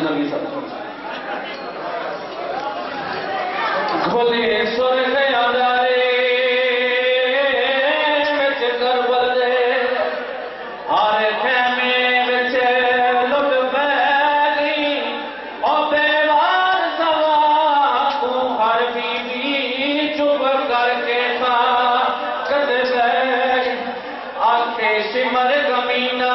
नबी सब बोले स्वर्ग यादारे विच करबल दे हर खेमे विच लुट बैगी ओ बेवार सवा तू हर बीबी चुप करके खा कद बैग आके सिमर गमीना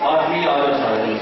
आखिरी और सारी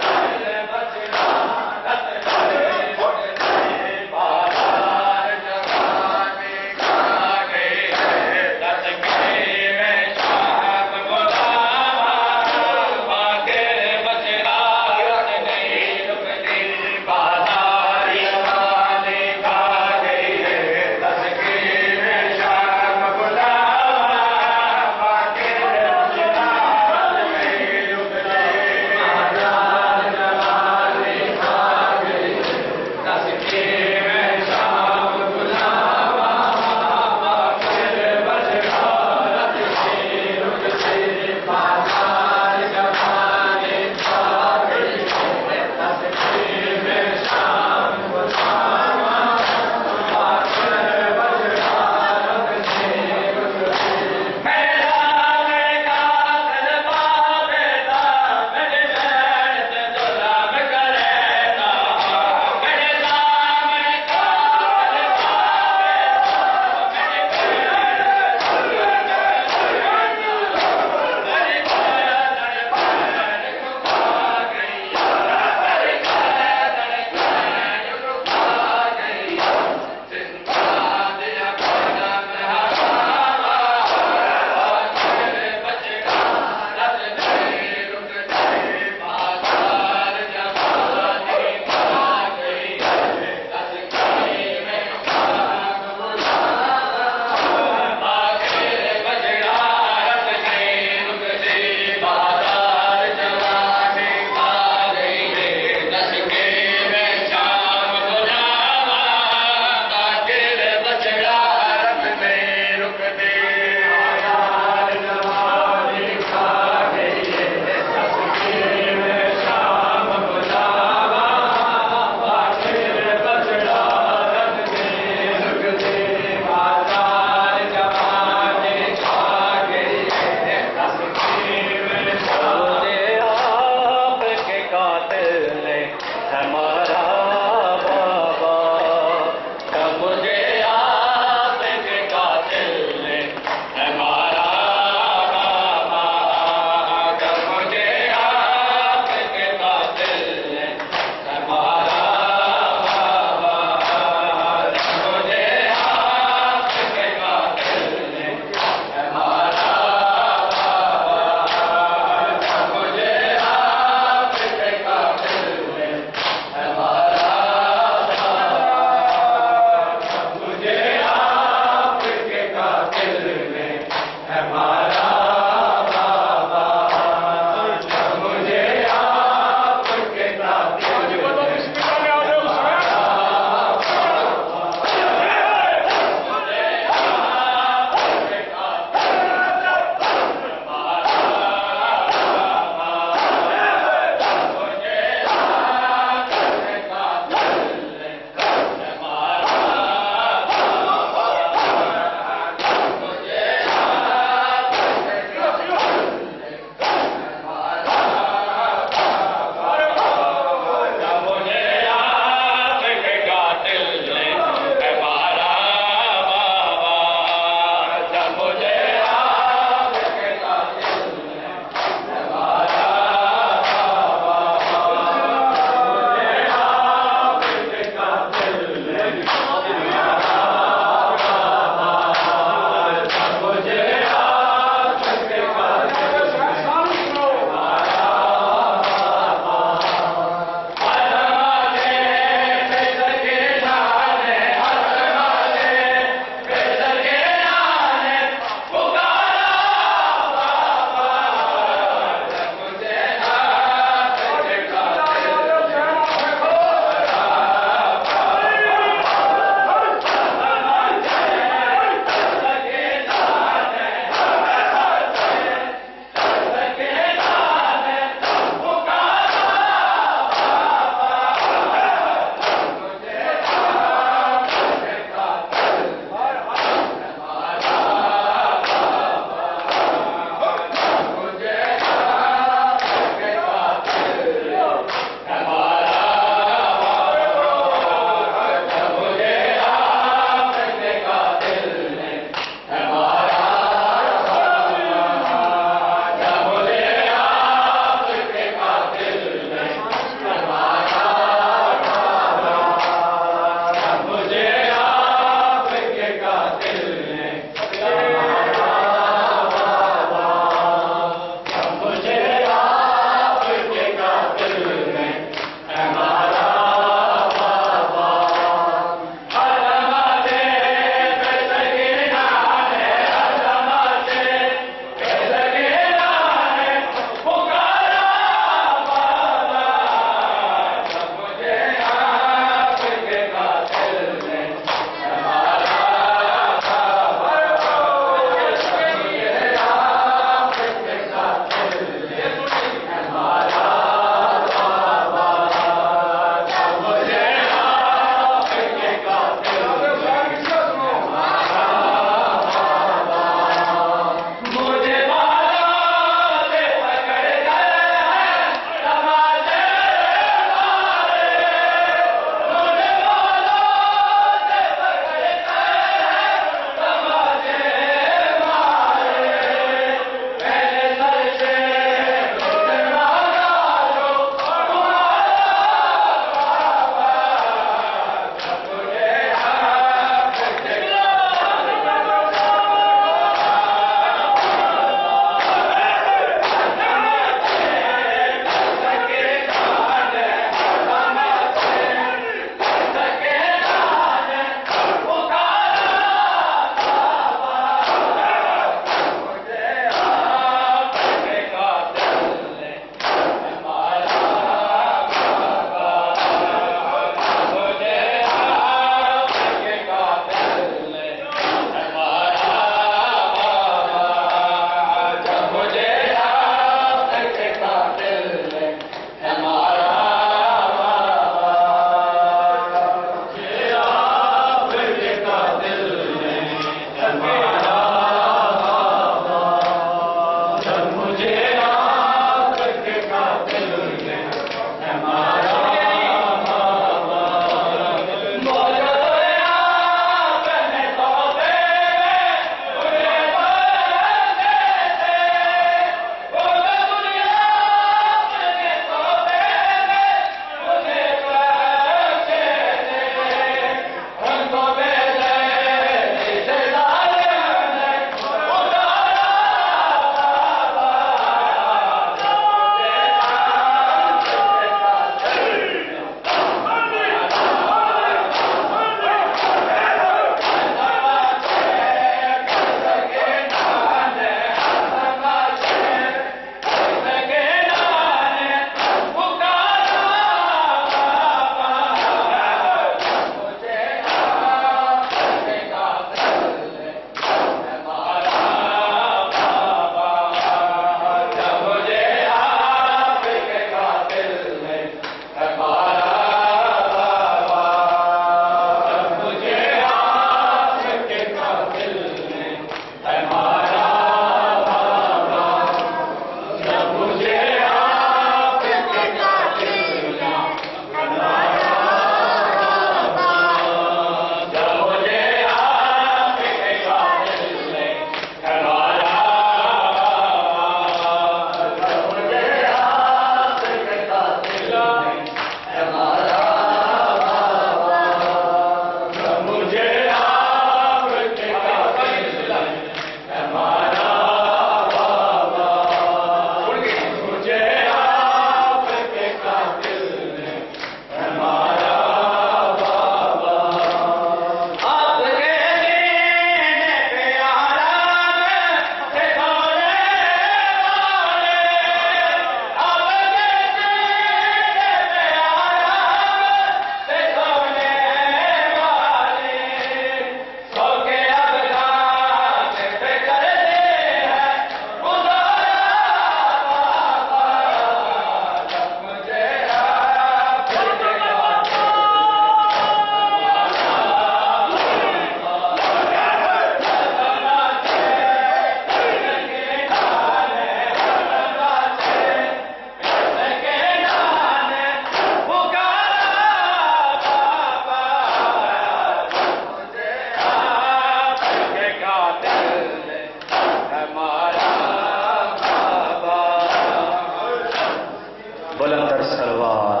बुलंदर सलवात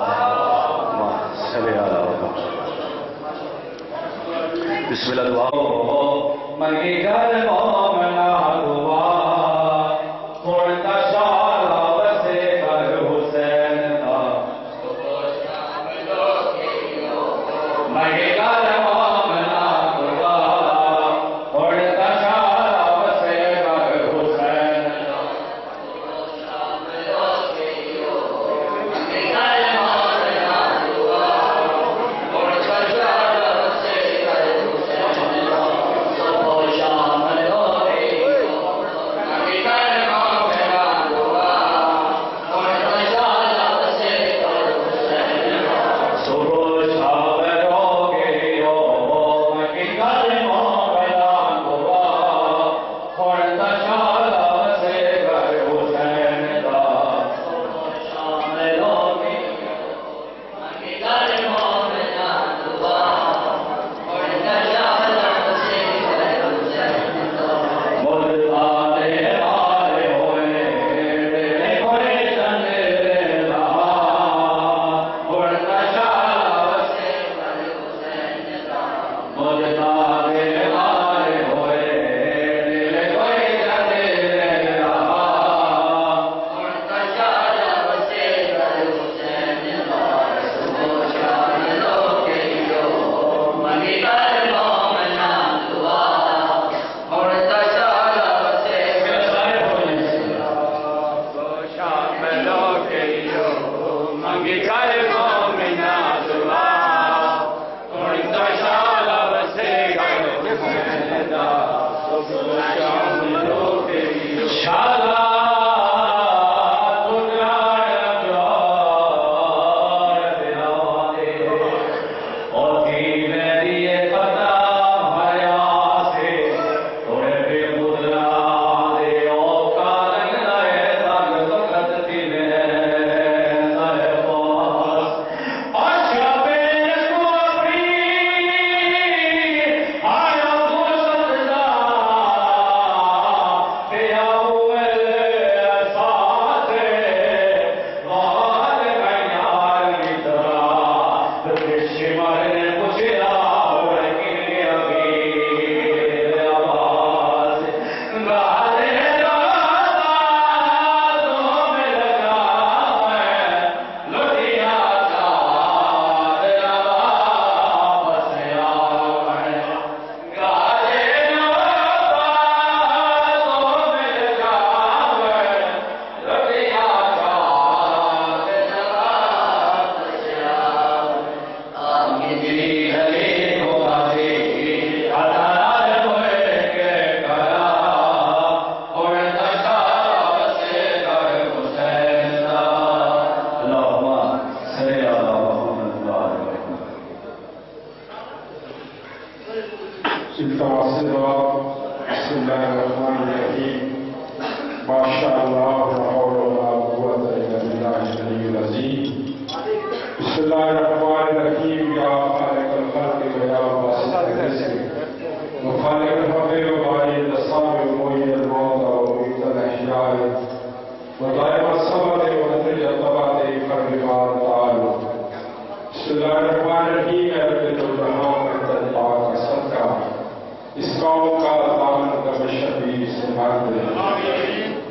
बिस्मिल्लाह दुआ मंगी घर मोमना दुआ होता शाला वसे घर हुसैन दा मंगी घर मोमना दुआ होता शाला वसे घर हुसैन दा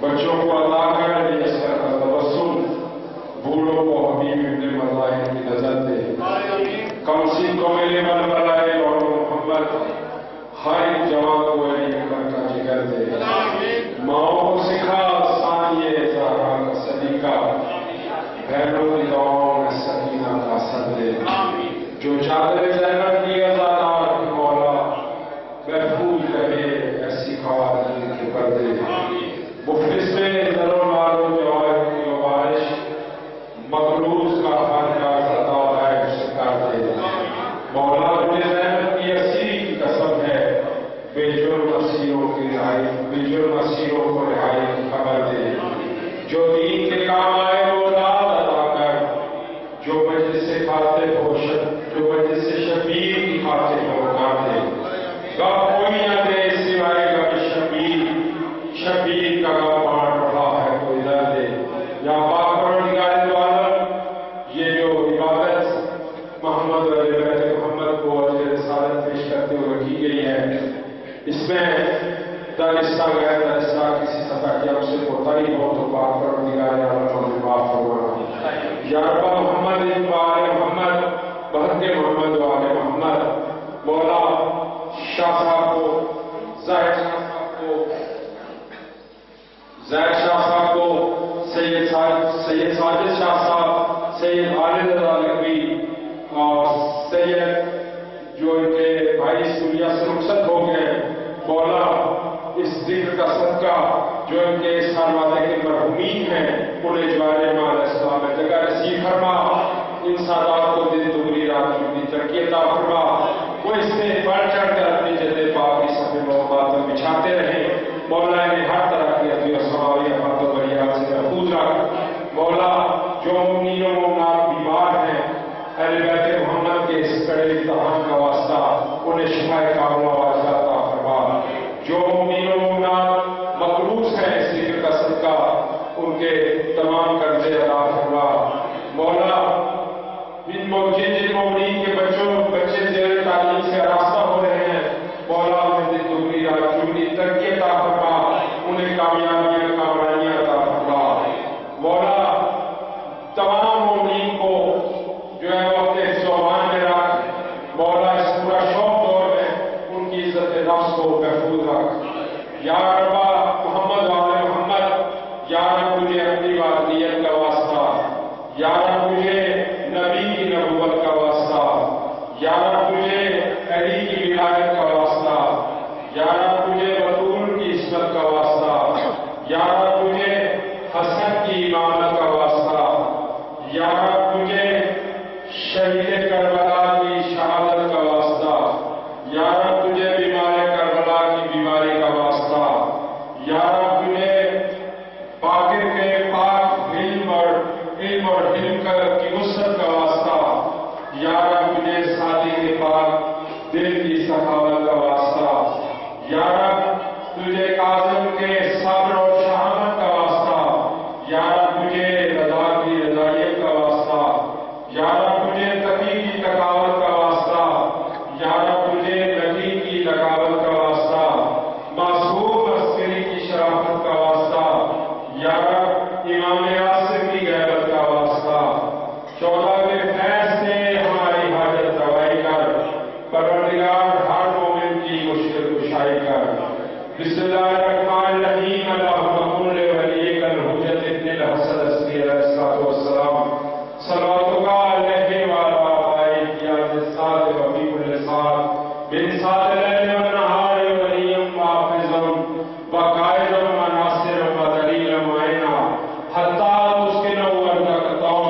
बच्चों को अल्लाह कर इसका तबस्सुम, बूढ़ों को हबीब इब्न मज़ाहिर की नजर दे, कमसिन को मेरे मन बनाए और मोहम्मद हर एक जवान को अली अकबर का जिक्र दे। माओ को सिखा सानिए ज़हरा का सलीका, बहनों की दुआओं में सकीना का असर दे। जो चादर ज़ैनब की अज़ादार की मौला महफूज रहे ऐसी ख़वातीन के पर्दे। मुफ्लिस में दरो नारो जवाब की बारिश, मखलूस का खानका सदा है शिकार दे। मौला अपने ज़ैनब की असीरी की कसम है, बेजुर्म असीरों की रिहाई, बेजुर्म असीरों को रिहाई की खबर दे। कोताही हो तो पाक परवरदिगार आलम हमें माफ फरमाना। या रब्बा मोहम्मद व आले मोहम्मद बहके मोहम्मद व आले मोहम्मद मौला शाह साहब को जाहिद शाह साहब को सैयद साजिद शाह साहब, सैयद आलिद अलवी और सैयद जो इनके भाई इस दुनिया से रुखसत हो गए, मौला इस जिक्र का सदका जो इनके इस खानवादे के मरहूमीन हैं उन्हें जवारे माल इस्लाम में जगह नसीब फरमा। इन सादात को दिन दुगनी रात चुगनी तरक्की अता फरमा। वो इससे बढ़ चढ़ कर अपनी जदे पाक इस अपने मोहब्बत में बिछाते रहे। मौला ने हर तरह की अति समावी अफात बरिया से महफूज रख। मौला जो मुमीनों मुमनात बीमार हैं अहले बैत मोहम्मद के इस कड़े इम्तिहान का वास्ता उन्हें शिफाए कामिला वाजिला अता फरमा। जो मुमीनों मुमनात मकरूज हैं इस जिक्र का सदका उनके तमाम कर्जे अदा फरमा। मौला जिन मोमिनीन के बच्चे ज़ेर तालीम से रास्ता हो रहे हैं, मौला उन्हें दिन दुगनी रात चुगनी तरक्की अता फरमा, उन्हें कामयाबियां कामरानियां अता फरमा। मौला तमाम मोमिनीन को जो है वो अपने ज़ुबान में रख। मौला इस पूरा शौक दौर में उनकी इज्जत नफ्स को महफूज रख। या रब्बा मोहम्मद वाले मोहम्मद, या रब तुझे अपनी वादनियत का वास्ता, या रब तुझे नबी की नबूवत का वास्ता, या रब तुझे अली की विलायत का वास्ता, या रब तुझे बतूल की इस्मत का वास्ता, या रब तुझे हसन की इमामत का वास्ता, या रब तुझे शहीद करबला की शहादत का वास्ता, या रब तुझे बीमार करबला की बीमारी का वास्ता, या रब तुझे बाकिर के पाक इल्म और हिल्म की वसअत का वास्ता, या रब तुझे सादी के पाक दिल की सखावत का वास्ता, या रब तुझे काज़िम के सब्र और शहादत का वास्ता, या रब तुझे रज़ा की रज़ाइयत का वास्ता, या रब तुझे तकी की तकावत का वास्ता, या रब तुझे नकी की लगावत का वास्ता, मासूम अस्करी की शराफत का वास्ता, या रब इमाम आसिम की गैबत का वास्ता। 14 के फैज से हमारी हाजत रवाई कर, परवरदिगार हर मोमिन की मुश्किल कुशाई कर। बिस्मिल्लाहिर्रहमानिर्रहीम। अल्लाहुम्मा कुल्लि वलिय्यिकल हुज्जत इब्निल हसन अस्सी अलैहिस्सलातु वस्सलाम सल्लल्लाहु अलैहि व आला आलिहि या जिसाद व फी कुल्लि साद बिन साद लैल व नहार वलिय्यम व हाफिज़म व काइदम व नासिरम व दलीलम व ऐना हत्ता तुस्किनहु अर्दकतौम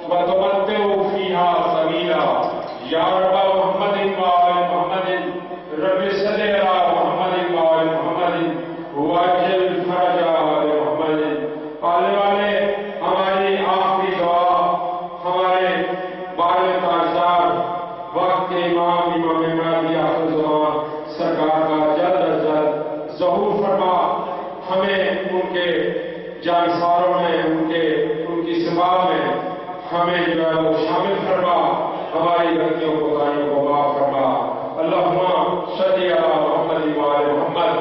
व तुमत्तिउ फीहा सबीला। या रब्बा मुहम्मदिन व आले मुहम्मदिन रब्बि सल्लि अला मुहम्मदिन व आले मुहम्मदिन वअज्जिल फरजा आले मुहम्मदिन। आले वाले हमारी आखिरी दुआ हमारे बारे ताजदार वक्त के इमाम महदी आखिर ज़मान सरकार का जल्द अज जल्द ज़हूर फरमा। हमें उनके जानसारों में उनकी सिफा में हमें जो है वो शामिल फरमा। हमारी गलतियों को ताइयों को माफ फरमा। अल्लाहुम्मा सल्लि अला मुहम्मद व आले मुहम्मद।